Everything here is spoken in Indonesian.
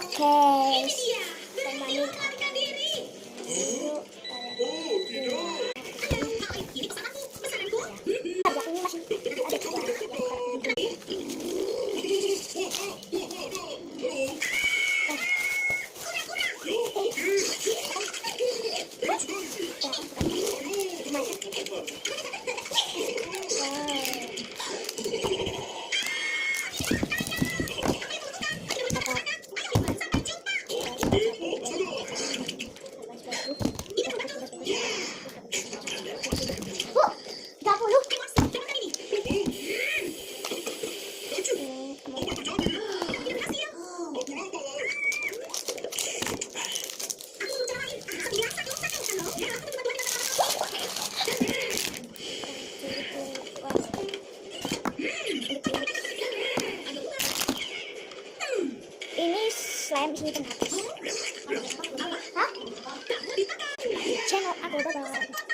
Oke, temani yuk ini slime di sini tempat. Hah? Channel aku, dadah.